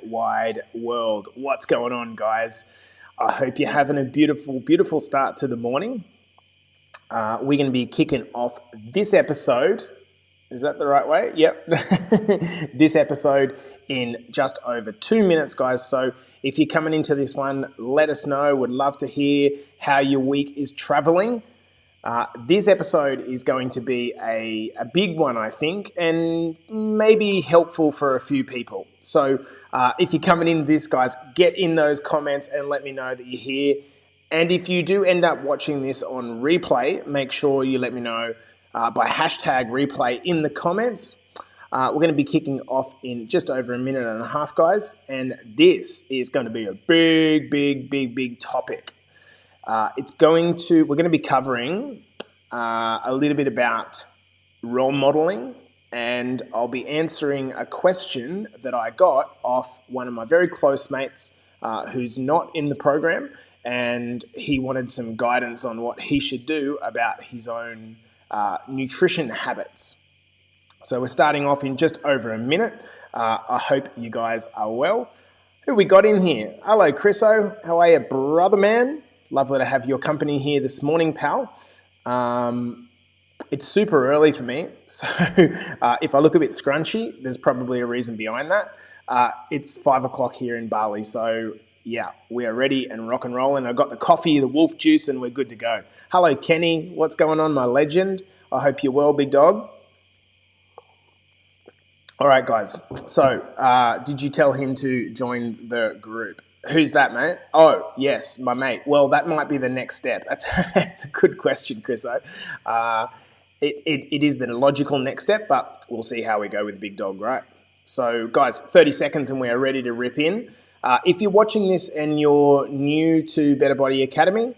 wide world. What's going on, guys? I hope you're having a beautiful, beautiful start to the morning. We're going to be kicking off this episode. Is that the right way? Yep. This episode in just over 2 minutes, guys. So if you're coming into this one, let us know. Would love to hear how your week is traveling. This episode is going to be a big one, I think, and maybe helpful for a few people. So if you're coming into this, guys, get in those comments and let me know that you're here. And if you do end up watching this on replay, make sure you let me know by hashtag replay in the comments. We're going to be kicking off in just over a minute and a half, guys. And this is going to be a big topic. We're going to be covering a little bit about role modeling, and I'll be answering a question that I got off one of my very close mates who's not in the program, and he wanted some guidance on what he should do about his own nutrition habits. So we're starting off in just over a minute. I hope you guys are well. Who we got in here? Hello, Chriso. How are you, brother man? Lovely to have your company here this morning, pal. It's super early for me, so if I look a bit scrunchy, there's probably a reason behind that. It's 5 o'clock here in Bali, so yeah, we are ready and rock and rolling. I've got the coffee, the wolf juice, and we're good to go. Hello, Kenny. What's going on, my legend? I hope you're well, big dog. All right, guys. So did you tell him to join the group? Who's that, mate? Oh, yes, my mate. Well, that might be the next step. That's a good question, Chriso. It is the logical next step, but we'll see how we go with Big Dog, right? So, guys, 30 seconds and we are ready to rip in. If you're watching this and you're new to Better Body Academy,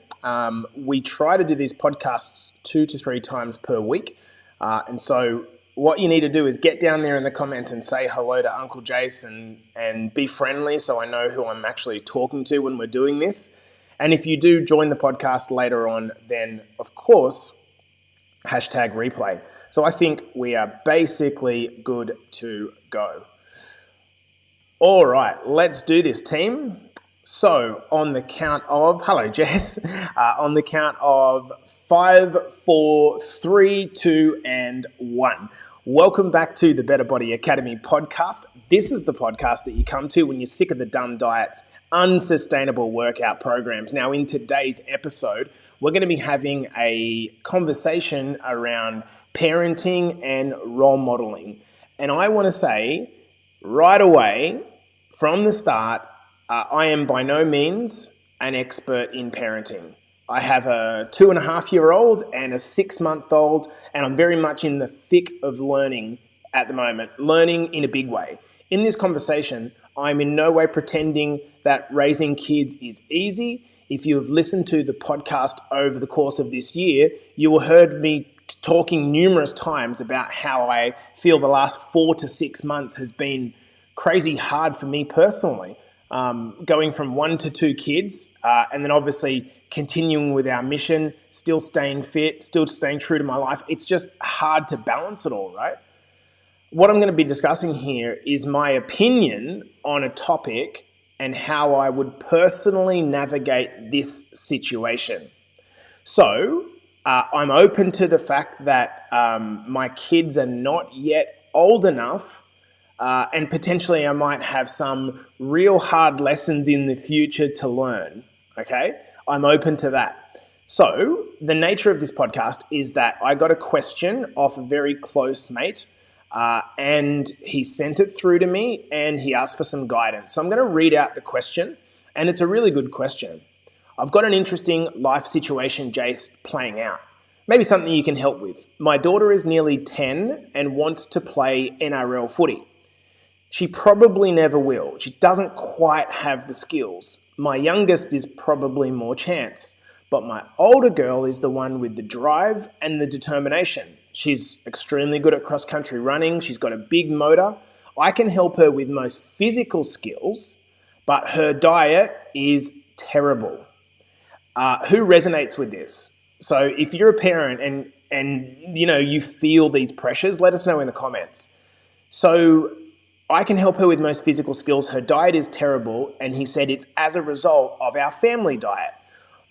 we try to do these podcasts 2 to 3 times per week. And so what you need to do is get down there in the comments and say hello to Uncle Jason and be friendly so I know who I'm actually talking to when we're doing this. And if you do join the podcast later on, then of course, hashtag replay. So I think we are basically good to go. All right, let's do this, team. So on the count of, hello Jess, on the count of 5, 4, 3, 2, and 1. Welcome back to the Better Body Academy podcast. This is the podcast that you come to when you're sick of the dumb diets, unsustainable workout programs. Now in today's episode, we're going to be having a conversation around parenting and role modeling. And I want to say right away from the start, I am by no means an expert in parenting. I have a 2.5-year-old and a 6-month-old, and I'm very much in the thick of learning at the moment, learning in a big way. In this conversation, I'm in no way pretending that raising kids is easy. If you have listened to the podcast over the course of this year, you will have heard me talking numerous times about how I feel the last 4 to 6 months has been crazy hard for me personally. Going from 1 to 2 kids, and then obviously continuing with our mission, still staying fit, still staying true to my life. It's just hard to balance it all, right? What I'm going to be discussing here is my opinion on a topic and how I would personally navigate this situation. So I'm open to the fact that my kids are not yet old enough, and potentially I might have some real hard lessons in the future to learn, okay? I'm open to that. So the nature of this podcast is that I got a question off a very close mate, and he sent it through to me and he asked for some guidance. So I'm going to read out the question, and it's a really good question. I've got an interesting life situation, Jace, playing out. Maybe something you can help with. My daughter is nearly 10 and wants to play NRL footy. She probably never will. She doesn't quite have the skills. My youngest is probably more chance, but my older girl is the one with the drive and the determination. She's extremely good at cross-country running. She's got a big motor. I can help her with most physical skills, but her diet is terrible. Who resonates with this? So if you're a parent and you know you feel these pressures, let us know in the comments. So I can help her with most physical skills. Her diet is terrible, and he said it's as a result of our family diet.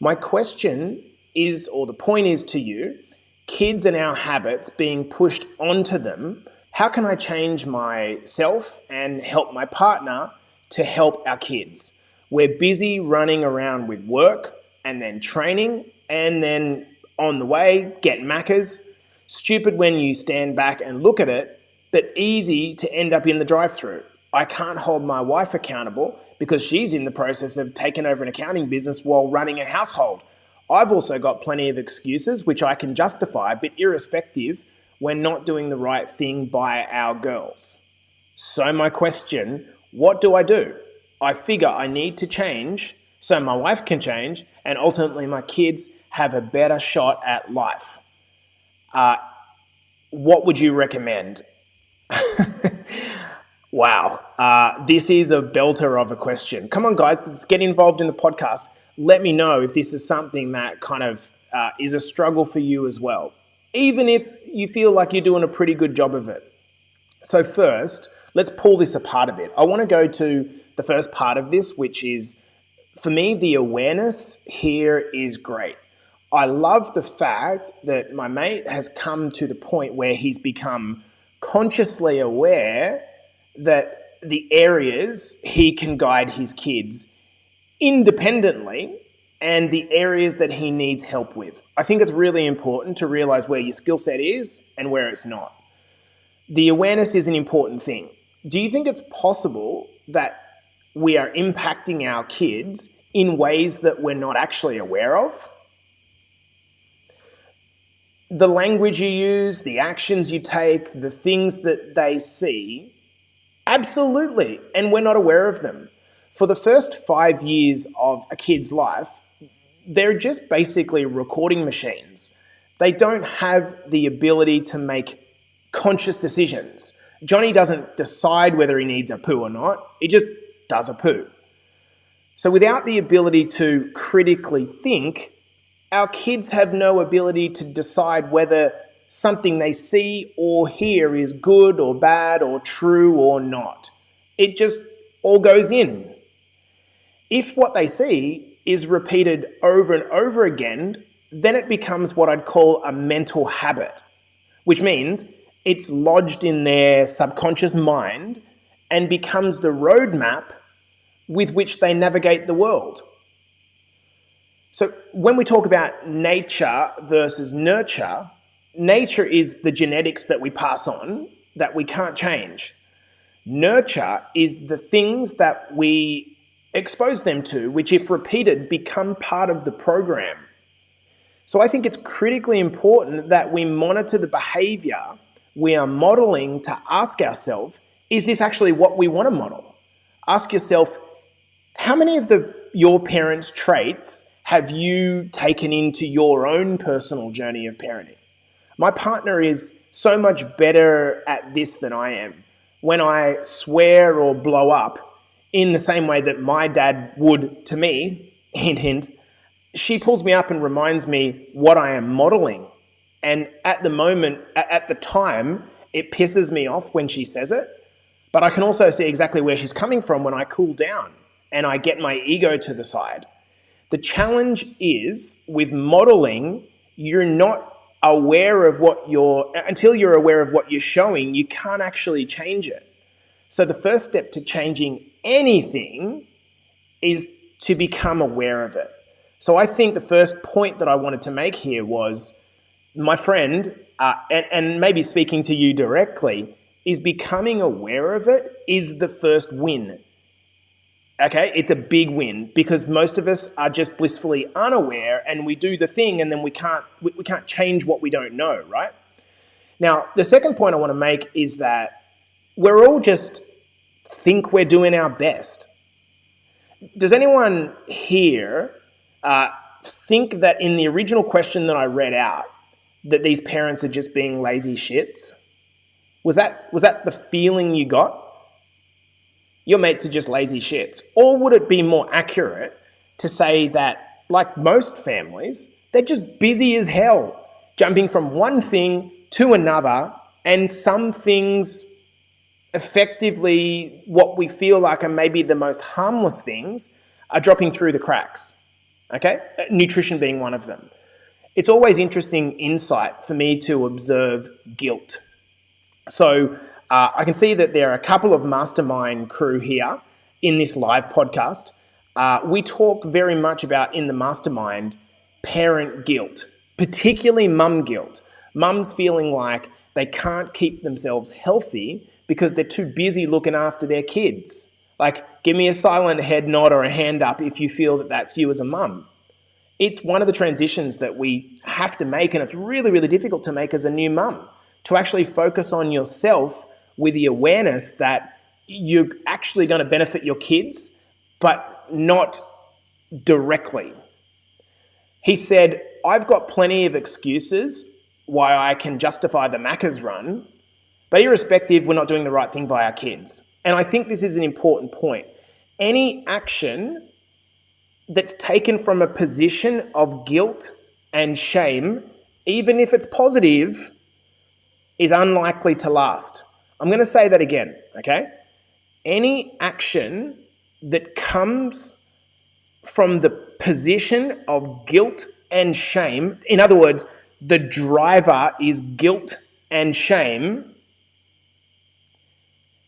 My question is, or the point is to you, kids and our habits being pushed onto them, how can I change myself and help my partner to help our kids? We're busy running around with work and then training and then on the way, get Maccas. Stupid when you stand back and look at it, but easy to end up in the drive-thru. I can't hold my wife accountable because she's in the process of taking over an accounting business while running a household. I've also got plenty of excuses which I can justify, but irrespective, we're not doing the right thing by our girls. So my question, what do? I figure I need to change so my wife can change and ultimately my kids have a better shot at life. What would you recommend? Wow. This is a belter of a question. Come on, guys, let's get involved in the podcast. Let me know if this is something that kind of is a struggle for you as well, even if you feel like you're doing a pretty good job of it. So first, let's pull this apart a bit. I want to go to the first part of this, which is, for me, the awareness here is great. I love the fact that my mate has come to the point where he's become consciously aware that the areas he can guide his kids independently and the areas that he needs help with. I think it's really important to realize where your skill set is and where it's not. The awareness is an important thing. Do you think it's possible that we are impacting our kids in ways that we're not actually aware of? The language you use, the actions you take, the things that they see, absolutely, and we're not aware of them. For the first 5 years of a kid's life, they're just basically recording machines. They don't have the ability to make conscious decisions. Johnny doesn't decide whether he needs a poo or not. He just does a poo. So without the ability to critically think, our kids have no ability to decide whether something they see or hear is good or bad or true or not. It just all goes in. If what they see is repeated over and over again, then it becomes what I'd call a mental habit, which means it's lodged in their subconscious mind and becomes the roadmap with which they navigate the world. So when we talk about nature versus nurture, nature is the genetics that we pass on that we can't change. Nurture is the things that we expose them to, which if repeated, become part of the program. So I think it's critically important that we monitor the behavior we are modeling to ask ourselves, is this actually what we want to model? Ask yourself, how many of your parents' traits have you taken into your own personal journey of parenting? My partner is so much better at this than I am. When I swear or blow up in the same way that my dad would to me, hint, hint, she pulls me up and reminds me what I am modeling. And at the time, it pisses me off when she says it, but I can also see exactly where she's coming from when I cool down and I get my ego to the side. The challenge is with modeling, you're not aware of until you're aware of what you're showing, you can't actually change it. So the first step to changing anything is to become aware of it. So I think the first point that I wanted to make here was, my friend, and maybe speaking to you directly, is becoming aware of it is the first win. Okay, it's a big win because most of us are just blissfully unaware and we do the thing and then we can't change what we don't know, right? Now, the second point I want to make is that we're all just think we're doing our best. Does anyone here think that in the original question that I read out, that these parents are just being lazy shits? Was that the feeling you got? Your mates are just lazy shits? Or would it be more accurate to say that, like most families, they're just busy as hell, jumping from one thing to another, and some things effectively what we feel like are maybe the most harmless things are dropping through the cracks, okay? Nutrition being one of them. It's always interesting insight for me to observe guilt. So I can see that there are a couple of mastermind crew here in this live podcast. We talk very much about, in the mastermind, parent guilt, particularly mum guilt. Mums feeling like they can't keep themselves healthy because they're too busy looking after their kids. Like, give me a silent head nod or a hand up if you feel that that's you as a mum. It's one of the transitions that we have to make, and it's really, really difficult to make as a new mum, to actually focus on yourself with the awareness that you're actually going to benefit your kids, but not directly. He said, I've got plenty of excuses why I can justify the Macca's run, but irrespective, we're not doing the right thing by our kids. And I think this is an important point. Any action that's taken from a position of guilt and shame, even if it's positive, is unlikely to last. I'm going to say that again, okay? Any action that comes from the position of guilt and shame, in other words, the driver is guilt and shame,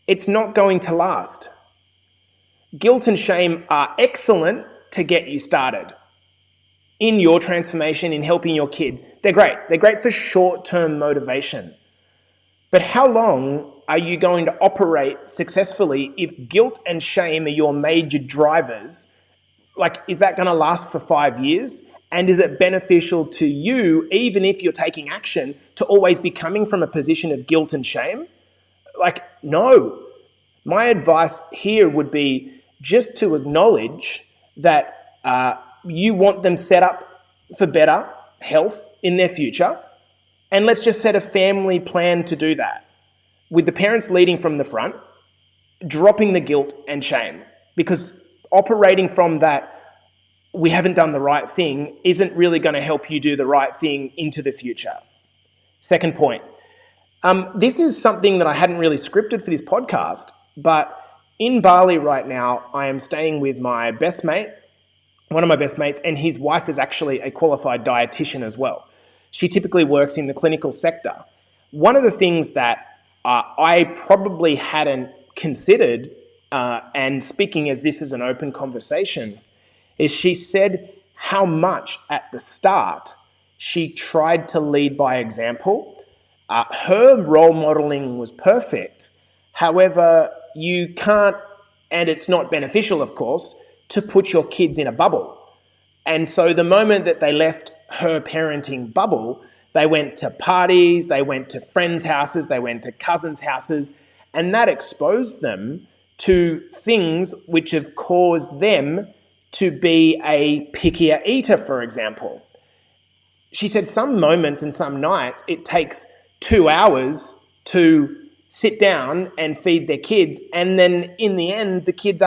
it's not going to last. Guilt and shame are excellent to get you started in your transformation, in helping your kids. They're great. They're great for short-term motivation. But how long are you going to operate successfully if guilt and shame are your major drivers? Like, is that going to last for 5 years? And is it beneficial to you, even if you're taking action, to always be coming from a position of guilt and shame? Like, no. My advice here would be just to acknowledge that you want them set up for better health in their future. And let's just set a family plan to do that, with the parents leading from the front, dropping the guilt and shame. Because operating from that, we haven't done the right thing, isn't really going to help you do the right thing into the future. Second point. This is something that I hadn't really scripted for this podcast, but in Bali right now, I am staying with my best mate, one of my best mates, and his wife is actually a qualified dietitian as well. She typically works in the clinical sector. One of the things that I probably hadn't considered, and speaking as this is an open conversation, is she said how much at the start she tried to lead by example. Her role modeling was perfect. However, you can't, and it's not beneficial, of course, to put your kids in a bubble. And so the moment that they left her parenting bubble, they went to parties, they went to friends' houses, they went to cousins' houses, and that exposed them to things which have caused them to be a pickier eater, for example. She said some moments and some nights it takes 2 hours to sit down and feed their kids, and then in the end, the kids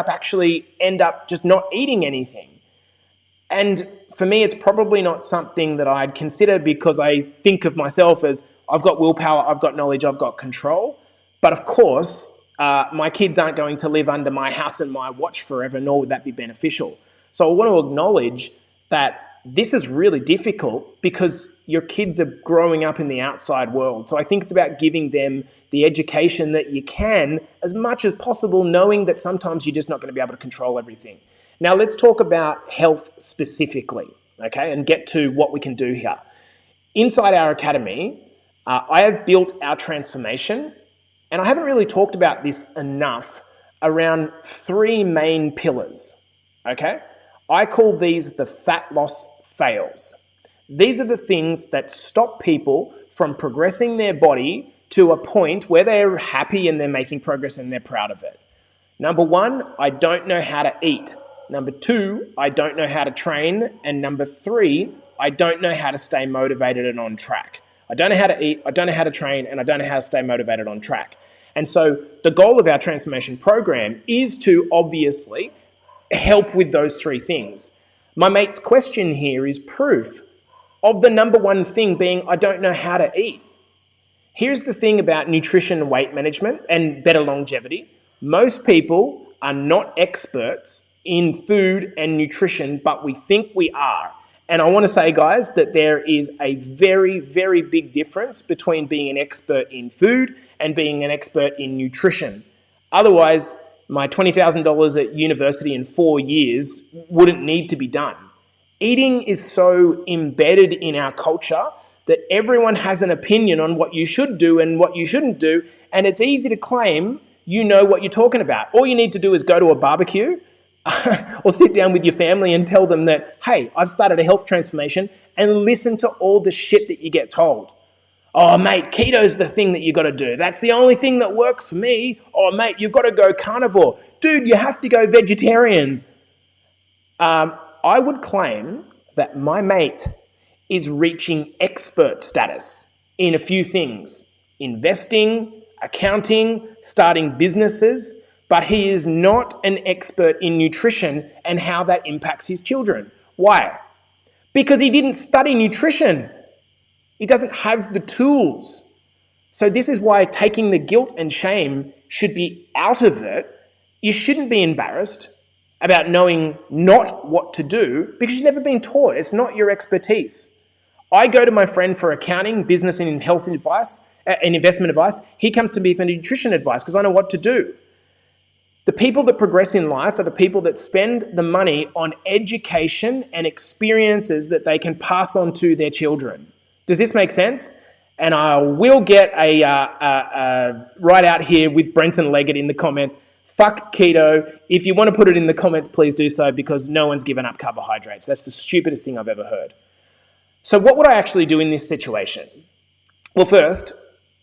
end up just not eating anything. And for me, it's probably not something that I'd consider, because I think of myself as I've got willpower, I've got knowledge, I've got control. But of course, my kids aren't going to live under my house and my watch forever, nor would that be beneficial. So I want to acknowledge that this is really difficult because your kids are growing up in the outside world. So I think it's about giving them the education that you can as much as possible, knowing that sometimes you're just not going to be able to control everything. Now let's talk about health specifically, okay, and get to what we can do here. Inside our academy, I have built our transformation, and I haven't really talked about this enough, around 3 main pillars, okay? I call these the fat loss fails. These are the things that stop people from progressing their body to a point where they're happy and they're making progress and they're proud of it. Number 1, I don't know how to eat. Number 2, I don't know how to train. And number 3, I don't know how to stay motivated and on track. I don't know how to eat, I don't know how to train, and I don't know how to stay motivated on track. And so the goal of our transformation program is to obviously help with those 3 things. My mate's question here is proof of the number 1 thing being, I don't know how to eat. Here's the thing about nutrition and weight management and better longevity. Most people are not experts in food and nutrition, but we think we are. And I want to say, guys, that there is a very, very big difference between being an expert in food and being an expert in nutrition. Otherwise, my $20,000 at university in 4 years wouldn't need to be done. Eating is so embedded in our culture that everyone has an opinion on what you should do and what you shouldn't do, and it's easy to claim you know what you're talking about. All you need to do is go to a barbecue or sit down with your family and tell them that, hey, I've started a health transformation, and listen to all the shit that you get told. Oh, mate, keto's the thing that you got to do. That's the only thing that works for me. Oh, mate, you've got to go carnivore. Dude, you have to go vegetarian. I would claim that my mate is reaching expert status in a few things: investing, accounting, starting businesses, but he is not an expert in nutrition and how that impacts his children. Why? Because he didn't study nutrition. He doesn't have the tools. So this is why taking the guilt and shame should be out of it. You shouldn't be embarrassed about knowing not what to do because you've never been taught. It's not your expertise. I go to my friend for accounting, business and health advice, and investment advice. He comes to me for nutrition advice because I know what to do. The people that progress in life are the people that spend the money on education and experiences that they can pass on to their children. Does this make sense? And I will get a right out here with Brenton Leggett in the comments. Fuck keto. If you want to put it in the comments, please do so, because no one's given up carbohydrates. That's the stupidest thing I've ever heard. So what would I actually do in this situation? Well, first,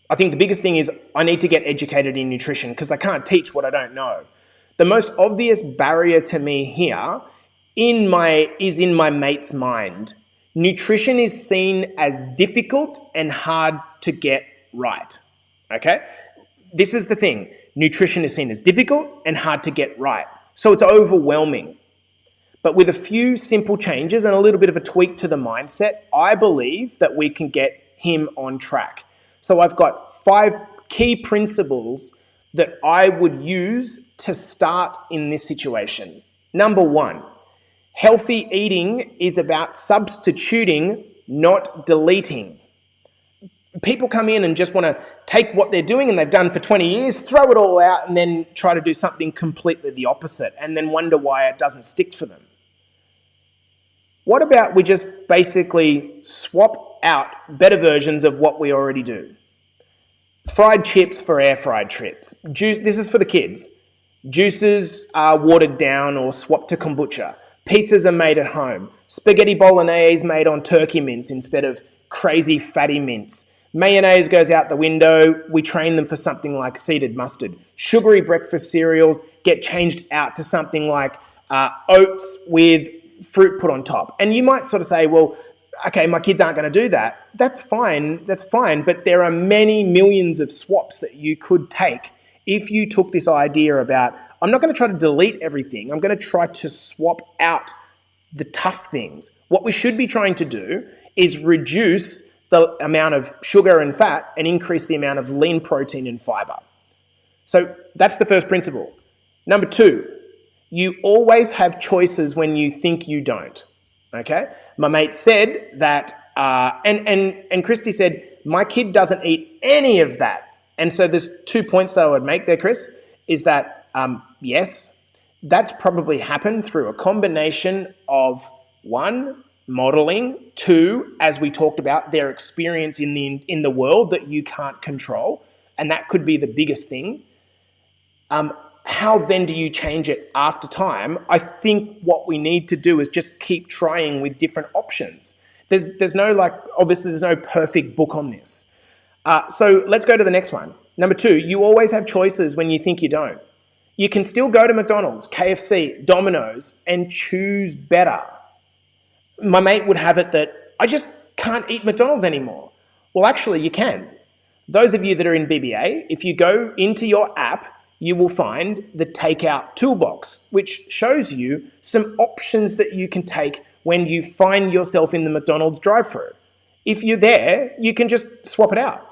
I think the biggest thing is I need to get educated in nutrition because I can't teach what I don't know. The most obvious barrier to me here is in my mate's mind. Nutrition is seen as difficult and hard to get right. Okay? This is the thing. Nutrition is seen as difficult and hard to get right. So it's overwhelming. But with a few simple changes and a little bit of a tweak to the mindset, I believe that we can get him on track. So I've got 5 key principles that I would use to start in this situation. Number 1, healthy eating is about substituting, not deleting. People come in and just want to take what they're doing and they've done for 20 years, throw it all out, and then try to do something completely the opposite and then wonder why it doesn't stick for them. What about we just basically swap out better versions of what we already do? Fried chips for air fried chips. This is for the kids. Juices are watered down or swapped to kombucha. Pizzas are made at home. Spaghetti bolognese made on turkey mince instead of crazy fatty mince. Mayonnaise goes out the window. We train them for something like seeded mustard. Sugary breakfast cereals get changed out to something like oats with fruit put on top. And you might sort of say, well, okay, my kids aren't going to do that. That's fine, but there are many millions of swaps that you could take if you took this idea about, I'm not going to try to delete everything. I'm going to try to swap out the tough things. What we should be trying to do is reduce the amount of sugar and fat and increase the amount of lean protein and fiber. So that's the first principle. Number 2, you always have choices when you think you don't. Okay? My mate said that, and Christy said, my kid doesn't eat any of that. And so there's 2 points that I would make there, Chris, is that, yes, that's probably happened through a combination of 1, modeling, 2, as we talked about, their experience in the world that you can't control. And that could be the biggest thing. How then do you change it after time? I think what we need to do is just keep trying with different options. There's no obviously there's no perfect book on this. So let's go to the next one. Number 2, you always have choices when you think you don't. You can still go to McDonald's, KFC, Domino's, and choose better. My mate would have it that I just can't eat McDonald's anymore. Well, actually, you can. Those of you that are in BBA, if you go into your app, you will find the takeout toolbox, which shows you some options that you can take when you find yourself in the McDonald's drive-thru. If you're there, you can just swap it out.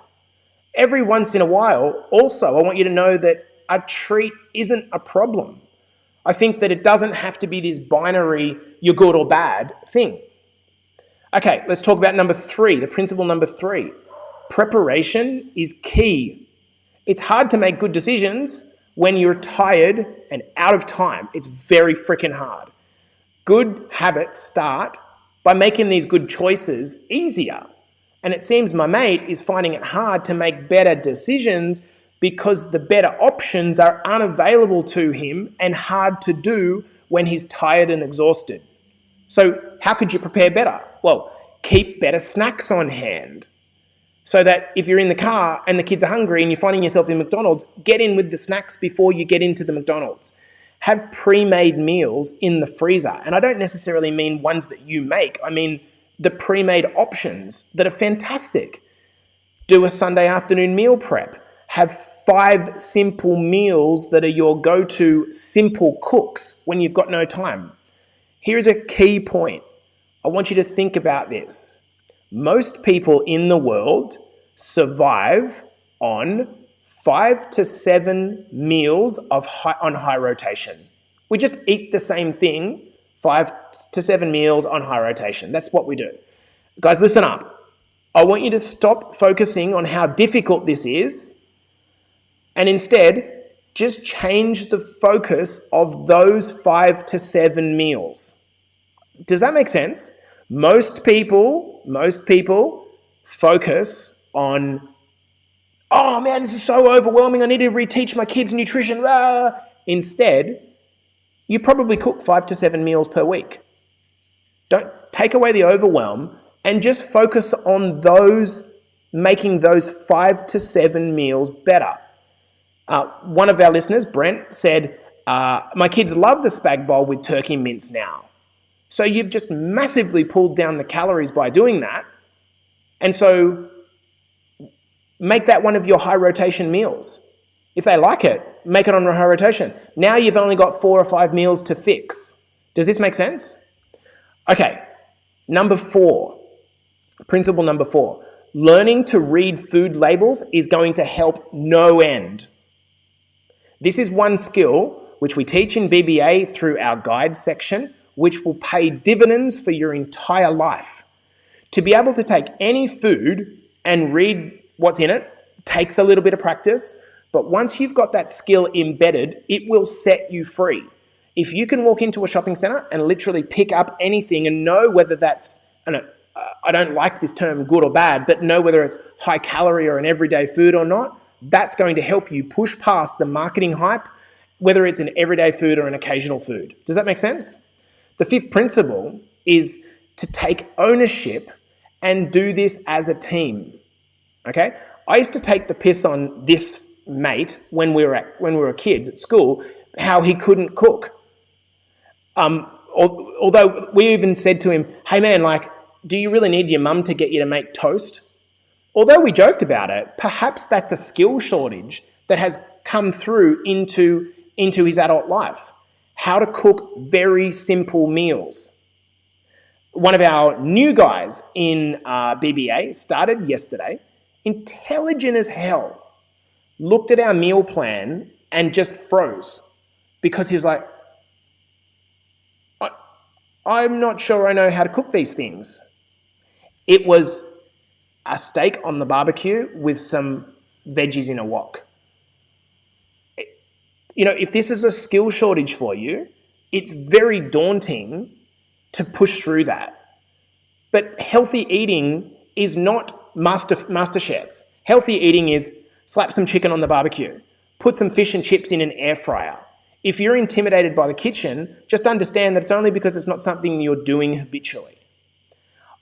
Every once in a while, also, I want you to know that a treat isn't a problem. I think that it doesn't have to be this binary, you're good or bad thing. Okay, let's talk about number 3, the principle number 3. Preparation is key. It's hard to make good decisions when you're tired and out of time. It's very freaking hard. Good habits start by making these good choices easier. And it seems my mate is finding it hard to make better decisions because the better options are unavailable to him and hard to do when he's tired and exhausted. So how could you prepare better? Well, keep better snacks on hand so that if you're in the car and the kids are hungry and you're finding yourself in McDonald's, get in with the snacks before you get into the McDonald's. Have pre-made meals in the freezer. And I don't necessarily mean ones that you make. I mean the pre-made options that are fantastic. Do a Sunday afternoon meal prep. Have 5 simple meals that are your go-to simple cooks when you've got no time. Here's a key point. I want you to think about this. Most people in the world survive on 5 to 7 meals on high rotation. We just eat the same thing, 5 to 7 meals on high rotation. That's what we do. Guys, listen up. I want you to stop focusing on how difficult this is and instead just change the focus of those 5 to 7 meals. Does that make sense? Most people focus on, oh man, this is so overwhelming. I need to reteach my kids nutrition. Instead, you probably cook 5 to 7 meals per week. Don't take away the overwhelm and just focus on those, making those 5 to 7 meals better. One of our listeners, Brent, said, my kids love the spag bowl with turkey mince now. So you've just massively pulled down the calories by doing that. And so make that one of your high rotation meals. If they like it, make it on a high rotation. Now you've only got 4 or 5 meals to fix. Does this make sense? Okay, number 4, principle number 4. Learning to read food labels is going to help no end. This is one skill which we teach in BBA through our guide section, which will pay dividends for your entire life. To be able to take any food and read what's in it takes a little bit of practice, but once you've got that skill embedded, it will set you free. If you can walk into a shopping center and literally pick up anything and know whether that's, I don't like this term good or bad, but know whether it's high calorie or an everyday food or not, that's going to help you push past the marketing hype, whether it's an everyday food or an occasional food. Does that make sense? The 5th principle is to take ownership and do this as a team. Okay? I used to take the piss on this mate when we were kids at school, how he couldn't cook. Although we even said to him, hey man, do you really need your mum to get you to make toast? Although we joked about it, perhaps that's a skill shortage that has come through into his adult life. How to cook very simple meals. One of our new guys in BBA started yesterday, intelligent as hell, looked at our meal plan and just froze because he was like, I'm not sure I know how to cook these things. It was a steak on the barbecue with some veggies in a wok. If this is a skill shortage for you, it's very daunting to push through that. But healthy eating is not MasterChef. Healthy eating is slap some chicken on the barbecue, put some fish and chips in an air fryer. If you're intimidated by the kitchen, just understand that it's only because it's not something you're doing habitually.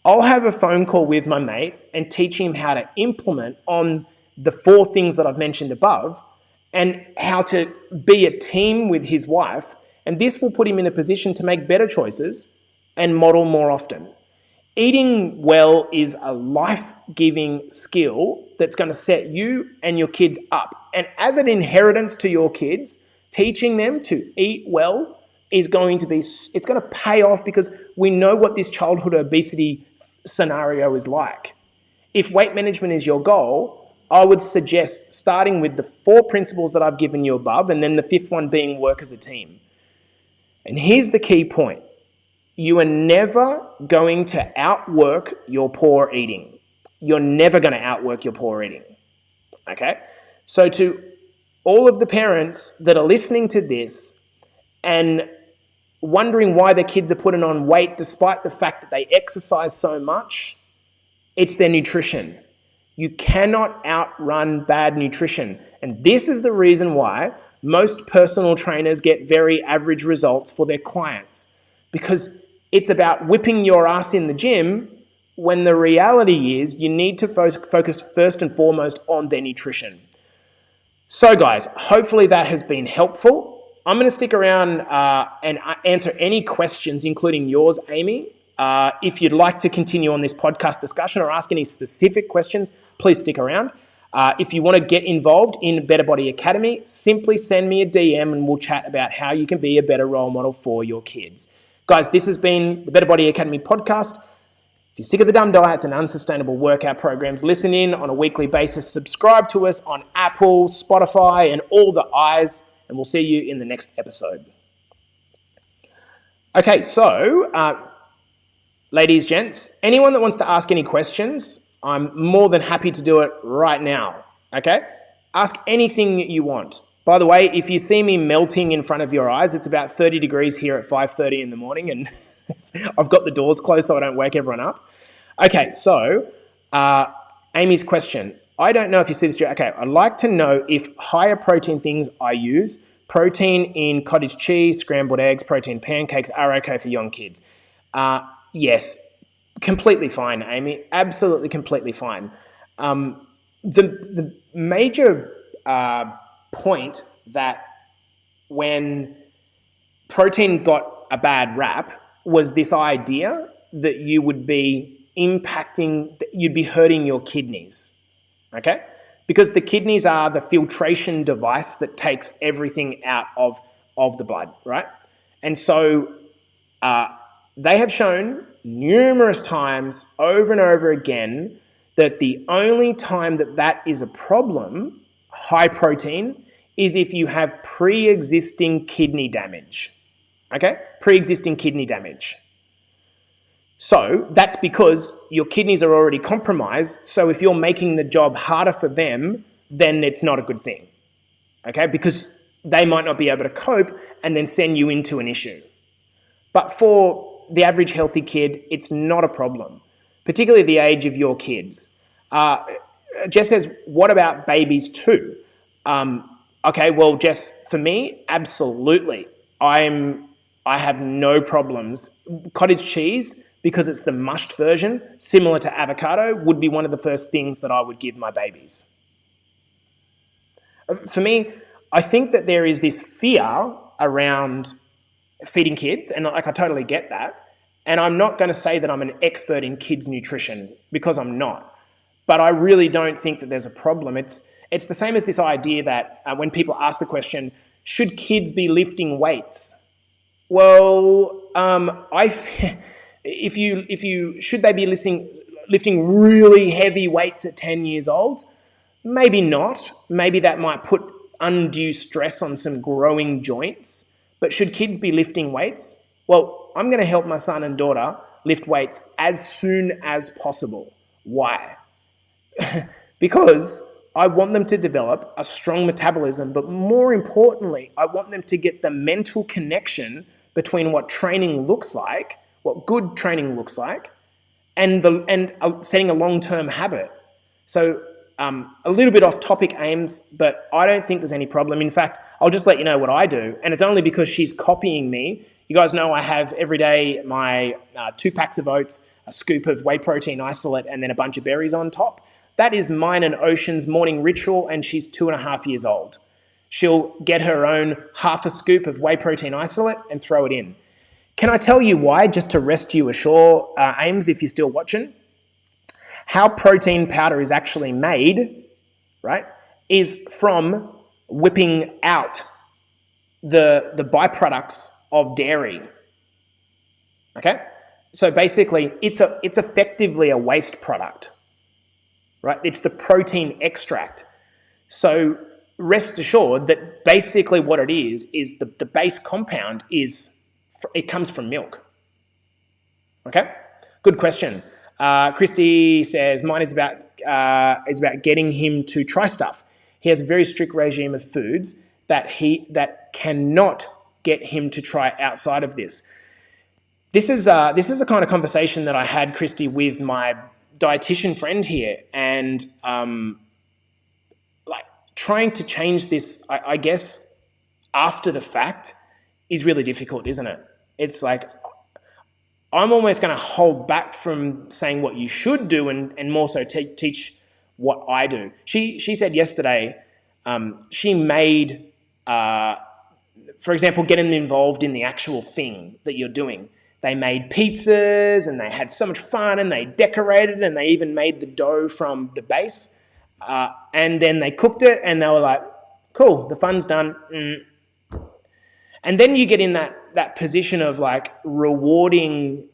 I'll have a phone call with my mate and teach him how to implement on the 4 things that I've mentioned above and how to be a team with his wife. And this will put him in a position to make better choices and model more often. Eating well is a life-giving skill that's going to set you and your kids up. And as an inheritance to your kids, teaching them to eat well is going to pay off because we know what this childhood obesity scenario is like. If weight management is your goal, I would suggest starting with the 4 principles that I've given you above, and then the 5th one being work as a team. And here's the key point. You are never going to outwork your poor eating. You're never going to outwork your poor eating. Okay? So to all of the parents that are listening to this and wondering why their kids are putting on weight despite the fact that they exercise so much, it's their nutrition. You cannot outrun bad nutrition. And this is the reason why most personal trainers get very average results for their clients, because it's about whipping your ass in the gym when the reality is you need to focus first and foremost on their nutrition. So guys, hopefully that has been helpful. I'm going to stick around and answer any questions, including yours, Amy. If you'd like to continue on this podcast discussion or ask any specific questions, please stick around. If you want to get involved in Better Body Academy, simply send me a DM and we'll chat about how you can be a better role model for your kids. Guys, this has been the Better Body Academy podcast. If you're sick of the dumb diets and unsustainable workout programs, listen in on a weekly basis. Subscribe to us on Apple, Spotify, and all the I's, and we'll see you in the next episode. Okay, so ladies, gents, anyone that wants to ask any questions, I'm more than happy to do it right now, okay? Ask anything you want. By the way, if you see me melting in front of your eyes, it's about 30 degrees here at 5:30 in the morning, and I've got the doors closed so I don't wake everyone up. Okay, so Amy's question. I don't know if you see this. Okay, I'd like to know if higher protein things I use, protein in cottage cheese, scrambled eggs, protein pancakes, are okay for young kids. Yes, completely fine, Amy. Absolutely, completely fine. The major point that when protein got a bad rap was this idea that you would be you'd be hurting your kidneys, okay? Because the kidneys are the filtration device that takes everything out of the blood, right? And so they have shown numerous times over and over again that the only time that is a problem, high protein, is if you have pre-existing kidney damage, okay? Pre-existing kidney damage. So that's because your kidneys are already compromised. So if you're making the job harder for them, then it's not a good thing, okay? Because they might not be able to cope and then send you into an issue. But for the average healthy kid, it's not a problem, particularly the age of your kids. Jess says, what about babies too? Okay, well, Jess, for me, absolutely. I have no problems. Cottage cheese, because it's the mushed version, similar to avocado, would be one of the first things that I would give my babies. For me, I think that there is this fear around feeding kids, and I totally get that. And I'm not going to say that I'm an expert in kids' nutrition, because I'm not. But I really don't think that there's a problem. It's the same as this idea that when people ask the question, should kids be lifting weights? Well, should they be lifting really heavy weights at 10 years old? Maybe not. Maybe that might put undue stress on some growing joints. But should kids be lifting weights? Well, I'm going to help my son and daughter lift weights as soon as possible. Why? Because I want them to develop a strong metabolism, but more importantly, I want them to get the mental connection between what training looks like, what good training looks like, and setting a long-term habit. So a little bit off topic, Ames, but I don't think there's any problem. In fact, I'll just let you know what I do, and it's only because she's copying me. You guys know I have every day my 2 packs of oats, a scoop of whey protein isolate, and then a bunch of berries on top. That is mine and Ocean's morning ritual, and she's 2.5 years old. She'll get her own half a scoop of whey protein isolate and throw it in. Can I tell you why, just to rest you ashore, Ames, if you're still watching? How protein powder is actually made, right, is from whipping out the byproducts of dairy, okay? So basically, it's effectively a waste product. right? It's the protein extract. So rest assured that basically what it is the base compound it comes from milk. Okay, good question. Christy says mine is about getting him to try stuff. He has a very strict regime of foods that cannot get him to try outside of this. This is the kind of conversation that I had, Christy, with my dietitian friend here, and like trying to change this, I guess, after the fact is really difficult, isn't it? It's like I'm almost going to hold back from saying what you should do and more so teach what I do. She said yesterday she made, for example, getting involved in the actual thing that you're doing. They made pizzas and they had so much fun and they decorated and they even made the dough from the base. And then they cooked it and they were like, cool, the fun's done. And then you get in that position of like rewarding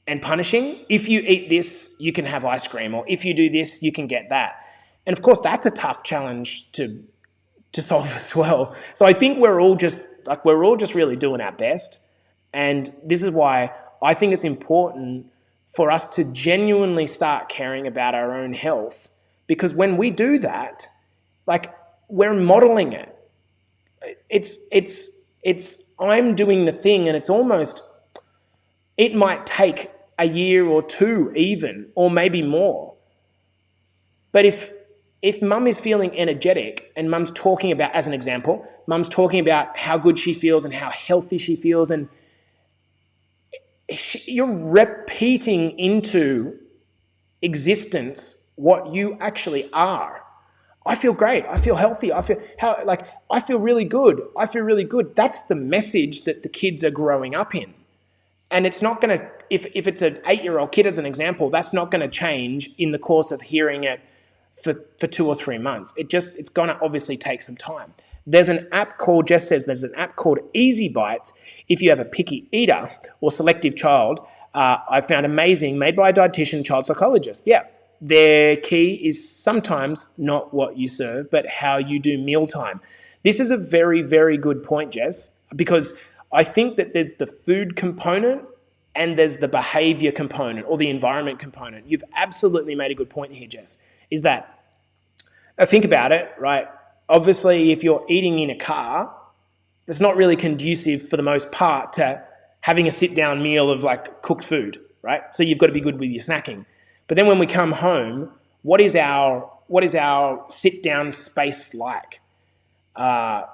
and punishing. If you eat this, you can have ice cream, or if you do this, you can get that. And of course, that's a tough challenge to solve as well. So I think we're all just really doing our best. And this is why I think it's important for us to genuinely start caring about our own health, because when we do that, like, we're modeling it. It's I'm doing the thing, and it might take a year or two even, or maybe more. But if mum is feeling energetic and mum's talking about, as an example, mum's talking about how good she feels and how healthy she feels, and you're repeating into existence what you actually are. I feel great. I feel healthy. I feel really good. I feel really good. That's the message that the kids are growing up in. And it's not going to, if it's an 8-year-old kid, as an example, that's not going to change in the course of hearing it for 2 or 3 months. It's going to obviously take some time. There's an app called Easy Bites. If you have a picky eater or selective child, I found amazing, made by a dietitian, child psychologist. Yeah. Their key is sometimes not what you serve, but how you do mealtime. This is a very, very good point, Jess, because I think that there's the food component and there's the behavior component or the environment component. You've absolutely made a good point here, Jess, is that, think about it, right? Obviously, if you're eating in a car, that's not really conducive for the most part to having a sit-down meal of like cooked food, right? So you've got to be good with your snacking. But then when we come home, what is our sit-down space like? I've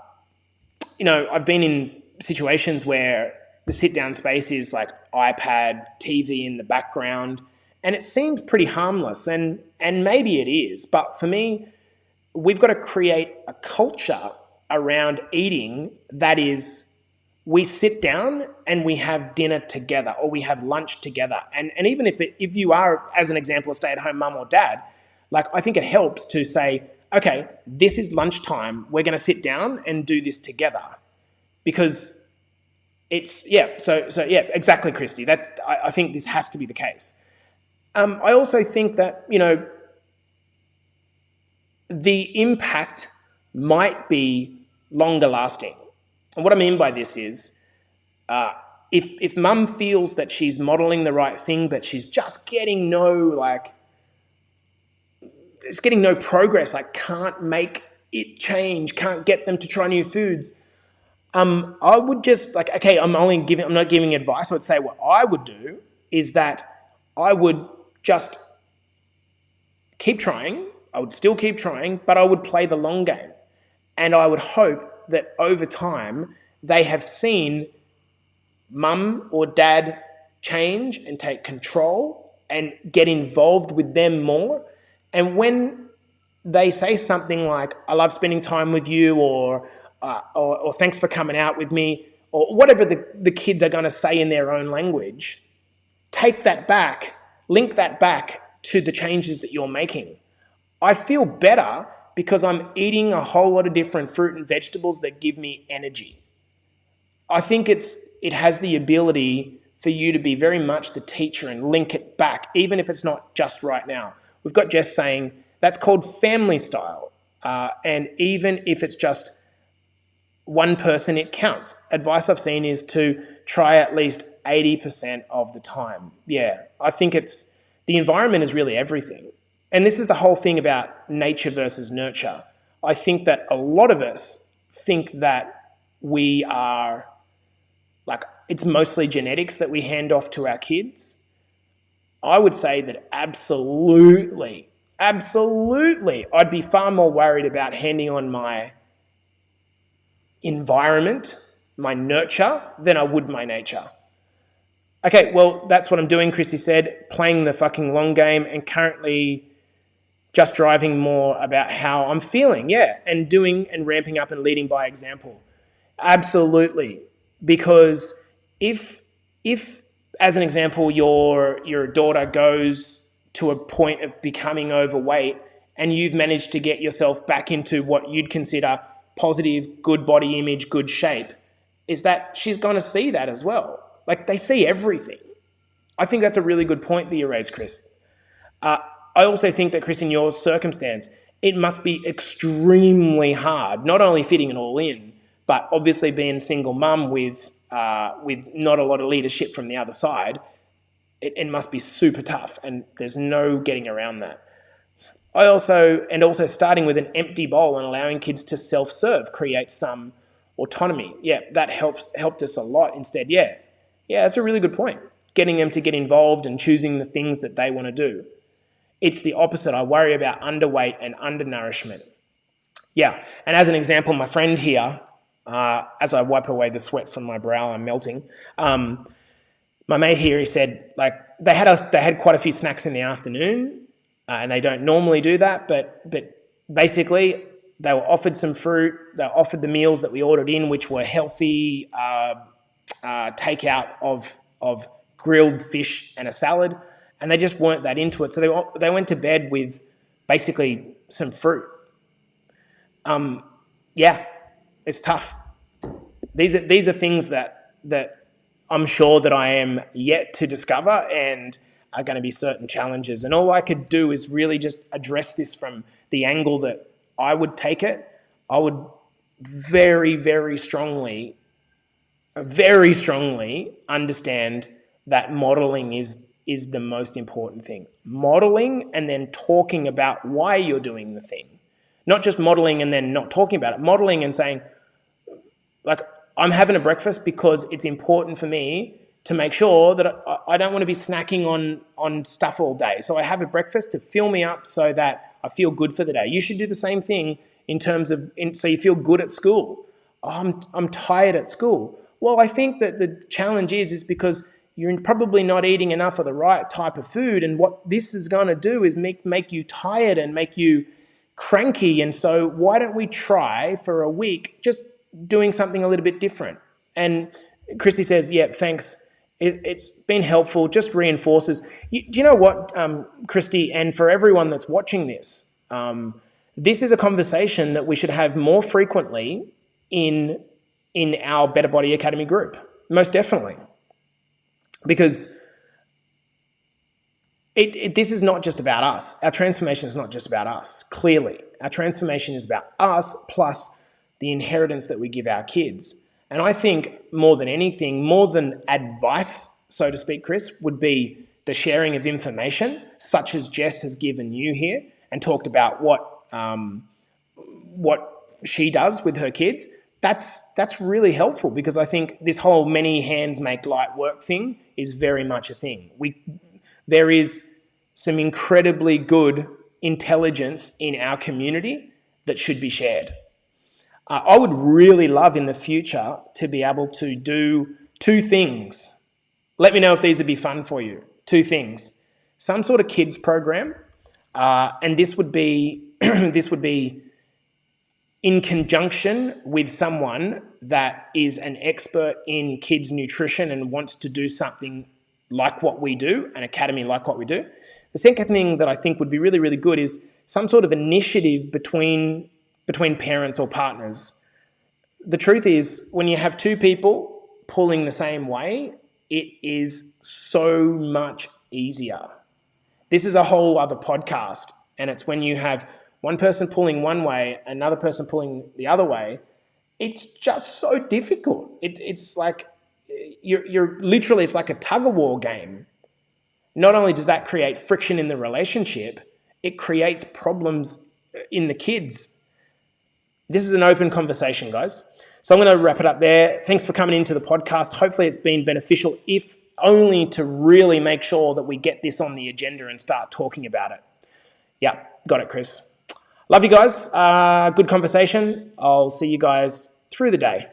been in situations where the sit-down space is like iPad, TV in the background, and it seems pretty harmless, and maybe it is. But for me, we've got to create a culture around eating that is, we sit down and we have dinner together, or we have lunch together. And even if you are, as an example, a stay-at-home mum or dad, like, I think it helps to say, okay, this is lunchtime. We're going to sit down and do this together, because exactly, Christy. That I think this has to be the case. I also think that, the impact might be longer lasting. And what I mean by this is, if mum feels that she's modeling the right thing, but she's just getting no progress, like can't make it change, can't get them to try new foods, I would just I'm not giving advice. I would say what I would do is that I would just keep trying. I would still keep trying, but I would play the long game. And I would hope that over time they have seen mum or dad change and take control and get involved with them more. And when they say something like, I love spending time with you, or thanks for coming out with me, or whatever the kids are going to say in their own language, take that back, link that back to the changes that you're making. I feel better because I'm eating a whole lot of different fruit and vegetables that give me energy. I think it has the ability for you to be very much the teacher and link it back, even if it's not just right now. We've got Jess saying that's called family style. And even if it's just one person, it counts. Advice I've seen is to try at least 80% of the time. Yeah, I think the environment is really everything. And this is the whole thing about nature versus nurture. I think that a lot of us think that we are, like, it's mostly genetics that we hand off to our kids. I would say that absolutely, I'd be far more worried about handing on my environment, my nurture, than I would my nature. Okay, well, that's what I'm doing, Christy said, playing the fucking long game and currently just driving more about how I'm feeling, yeah, and doing and ramping up and leading by example. Absolutely, because if as an example, your daughter goes to a point of becoming overweight and you've managed to get yourself back into what you'd consider positive, good body image, good shape, is that she's going to see that as well. Like, they see everything. I think that's a really good point that you raised, Chris. I also think that, Chris, in your circumstance, it must be extremely hard, not only fitting it all in, but obviously being a single mum with not a lot of leadership from the other side. It must be super tough, and there's no getting around that. Also starting with an empty bowl and allowing kids to self-serve creates some autonomy. Yeah, that helped us a lot instead. Yeah, that's a really good point. Getting them to get involved and choosing the things that they want to do. It's the opposite. I worry about underweight and undernourishment. Yeah, and as an example, my friend here, as I wipe away the sweat from my brow, I'm melting. My mate here, he said, like, they had quite a few snacks in the afternoon, and they don't normally do that, but basically they were offered some fruit. They were offered the meals that we ordered in, which were healthy takeout of grilled fish and a salad, and they just weren't that into it. So they went to bed with basically some fruit. Yeah, it's tough. These are things that I'm sure that I am yet to discover and are going to be certain challenges. And all I could do is really just address this from the angle that I would take it. I would very, very strongly understand that modeling is the most important thing. Modeling and then talking about why you're doing the thing. Not just modeling and then not talking about it. Modeling and saying, like, I'm having a breakfast because it's important for me to make sure that I don't want to be snacking on stuff all day. So I have a breakfast to fill me up so that I feel good for the day. You should do the same thing in terms of, so you feel good at school. Oh, I'm tired at school. Well, I think that the challenge is because you're probably not eating enough of the right type of food. And what this is going to do is make you tired and make you cranky. And so why don't we try for a week just doing something a little bit different? And Christy says, yeah, thanks. It's been helpful, just reinforces. Do you know what, Christy, and for everyone that's watching this, this is a conversation that we should have more frequently in our Better Body Academy group, most definitely. Because this is not just about us. Our transformation is not just about us, clearly. Our transformation is about us plus the inheritance that we give our kids. And I think more than anything, more than advice, so to speak, Chris, would be the sharing of information, such as Jess has given you here and talked about what she does with her kids. That's really helpful, because I think this whole many hands make light work thing is very much a thing. There is some incredibly good intelligence in our community that should be shared. I would really love in the future to be able to do two things. Let me know if these would be fun for you. Two things. Some sort of kids program, and this would be in conjunction with someone that is an expert in kids nutrition and wants to do something like what we do, an academy like what we do. The second thing that I think would be really, really good is some sort of initiative between parents or partners. The truth is, when you have two people pulling the same way, it is so much easier. This is a whole other podcast. And it's when you have one person pulling one way, another person pulling the other way, it's just so difficult. It's like you're literally, it's like a tug of war game. Not only does that create friction in the relationship, it creates problems in the kids. This is an open conversation, guys. So I'm going to wrap it up there. Thanks for coming into the podcast. Hopefully it's been beneficial, if only to really make sure that we get this on the agenda and start talking about it. Yeah, got it, Chris. Love you guys. Good conversation. I'll see you guys through the day.